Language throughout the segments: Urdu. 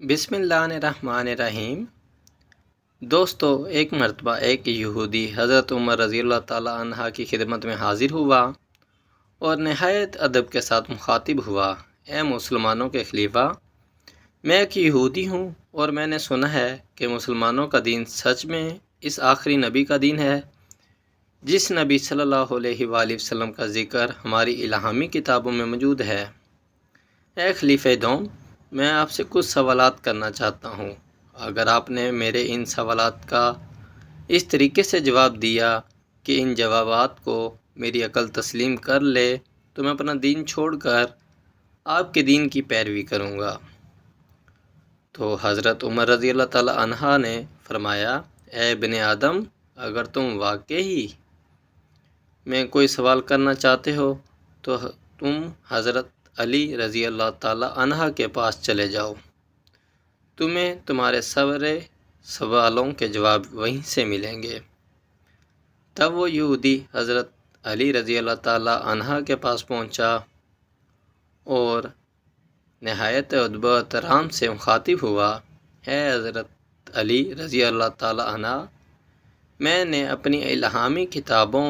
بسم اللہ الرحمن الرحیم۔ دوستو، ایک مرتبہ ایک یہودی حضرت عمر رضی اللہ تعالیٰ عنہ کی خدمت میں حاضر ہوا اور نہایت ادب کے ساتھ مخاطب ہوا: اے مسلمانوں کے خلیفہ، میں ایک یہودی ہوں اور میں نے سنا ہے کہ مسلمانوں کا دین سچ میں اس آخری نبی کا دین ہے، جس نبی صلی اللہ علیہ وآلہ وسلم کا ذکر ہماری الہامی کتابوں میں موجود ہے۔ اے خلیفہ دوم، میں آپ سے کچھ سوالات کرنا چاہتا ہوں۔ اگر آپ نے میرے ان سوالات کا اس طریقے سے جواب دیا کہ ان جوابات کو میری عقل تسلیم کر لے تو میں اپنا دین چھوڑ کر آپ کے دین کی پیروی کروں گا۔ تو حضرت عمر رضی اللہ تعالیٰ عنہ نے فرمایا: اے ابن آدم، اگر تم واقعی میں کوئی سوال کرنا چاہتے ہو تو تم حضرت علی رضی اللہ تعالیٰ عنہ کے پاس چلے جاؤ، تمہیں تمہارے سارے سوالوں کے جواب وہیں سے ملیں گے۔ تب وہ یہودی حضرت علی رضی اللہ تعالیٰ عنہ کے پاس پہنچا اور نہایت ادب و احترام سے مخاطب ہوا: اے حضرت علی رضی اللہ تعالیٰ عنہ، میں نے اپنی الہامی کتابوں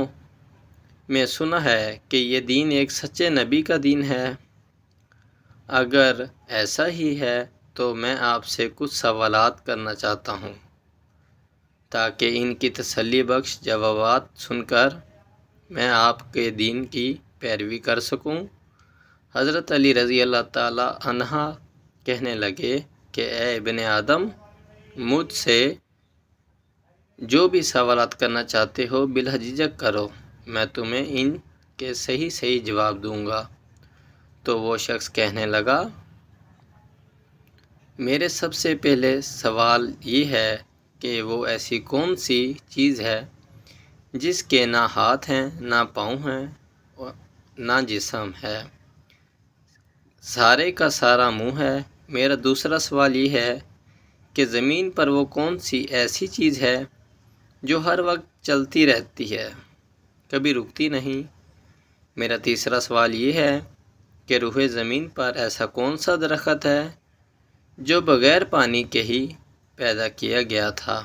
میں سنا ہے کہ یہ دین ایک سچے نبی کا دین ہے۔ اگر ایسا ہی ہے تو میں آپ سے کچھ سوالات کرنا چاہتا ہوں تاکہ ان کی تسلی بخش جوابات سن کر میں آپ کے دین کی پیروی کر سکوں۔ حضرت علی رضی اللہ تعالیٰ عنہ کہنے لگے کہ اے ابن آدم، مجھ سے جو بھی سوالات کرنا چاہتے ہو بالجھجک کرو، میں تمہیں ان کے صحیح جواب دوں گا۔ تو وہ شخص کہنے لگا: میرے سب سے پہلے سوال یہ ہے کہ وہ ایسی کون سی چیز ہے جس کے نہ ہاتھ ہیں، نہ پاؤں ہیں، نہ جسم ہے، سارے کا سارا منہ ہے۔ میرا دوسرا سوال یہ ہے کہ زمین پر وہ کون سی ایسی چیز ہے جو ہر وقت چلتی رہتی ہے، کبھی رکتی نہیں۔ میرا تیسرا سوال یہ ہے کہ روح زمین پر ایسا کون سا درخت ہے جو بغیر پانی کے ہی پیدا کیا گیا تھا۔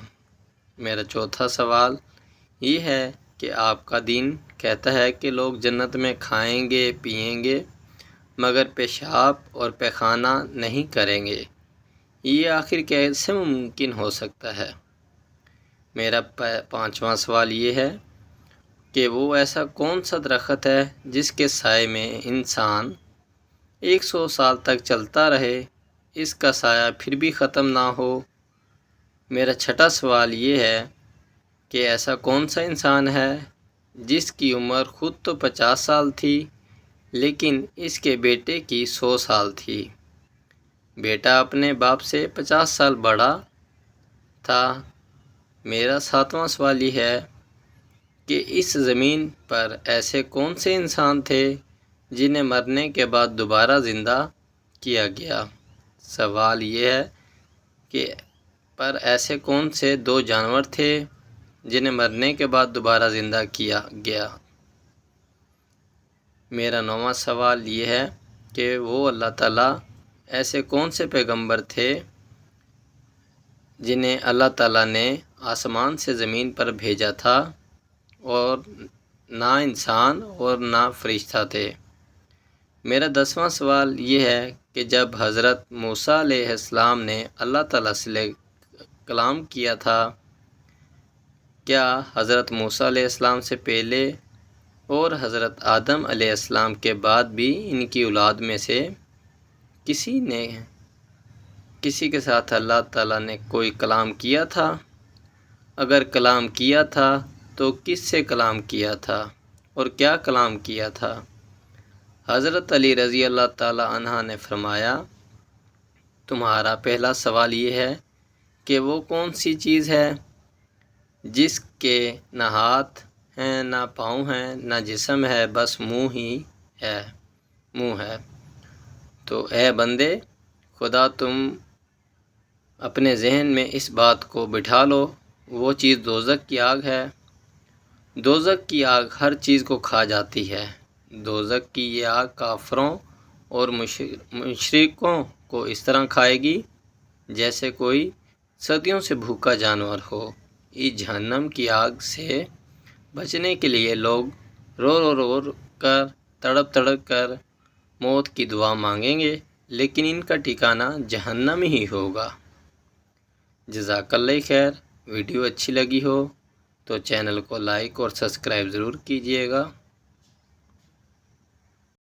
میرا چوتھا سوال یہ ہے کہ آپ کا دین کہتا ہے کہ لوگ جنت میں کھائیں گے، پئیں گے، مگر پیشاب اور پیخانہ نہیں کریں گے، یہ آخر کیسے ممکن ہو سکتا ہے؟ میرا پانچواں سوال یہ ہے کہ وہ ایسا کون سا درخت ہے جس کے سائے میں انسان 100 سال تک چلتا رہے، اس کا سایہ پھر بھی ختم نہ ہو؟ میرا چھٹا سوال یہ ہے کہ ایسا کون سا انسان ہے جس کی عمر خود تو 50 سال تھی لیکن اس کے بیٹے کی 100 سال تھی؟ بیٹا اپنے باپ سے 50 سال بڑا تھا۔ میرا ساتواں سوال یہ ہے کہ اس زمین پر ایسے کون سے انسان تھے جنہیں مرنے کے بعد دوبارہ زندہ کیا گیا؟ سوال یہ ہے کہ ایسے کون سے 2 جانور تھے جنہیں مرنے کے بعد دوبارہ زندہ کیا گیا؟ میرا 9واں سوال یہ ہے کہ وہ اللہ تعالیٰ ایسے کون سے پیغمبر تھے جنہیں اللہ تعالیٰ نے آسمان سے زمین پر بھیجا تھا اور نہ انسان اور نہ فرشتہ تھے؟ میرا 10واں سوال یہ ہے کہ جب حضرت موسیٰ علیہ السلام نے اللہ تعالیٰ سے کلام کیا تھا، کیا حضرت موسیٰ علیہ السلام سے پہلے اور حضرت آدم علیہ السلام کے بعد بھی ان کی اولاد میں سے کسی کے ساتھ اللہ تعالیٰ نے کوئی کلام کیا تھا؟ اگر کلام کیا تھا تو کس سے کلام کیا تھا اور کیا کلام کیا تھا؟ حضرت علی رضی اللہ تعالیٰ عنہ نے فرمایا: تمہارا پہلا سوال یہ ہے کہ وہ کون سی چیز ہے جس کے نہ ہاتھ ہیں، نہ پاؤں ہیں، نہ جسم ہے، بس منہ ہے۔ تو اے بندے خدا، تم اپنے ذہن میں اس بات کو بٹھا لو، وہ چیز دوزخ کی آگ ہے۔ دوزخ کی آگ ہر چیز کو کھا جاتی ہے۔ دوزخ کی یہ آگ کافروں اور مشرکوں کو اس طرح کھائے گی جیسے کوئی صدیوں سے بھوکا جانور ہو۔ اس جہنم کی آگ سے بچنے کے لیے لوگ رو کر تڑپ کر موت کی دعا مانگیں گے، لیکن ان کا ٹھکانہ جہنم ہی ہوگا۔ جزاک اللہ خیر۔ ویڈیو اچھی لگی ہو تو چینل کو لائک اور سبسکرائب ضرور کیجیے گا۔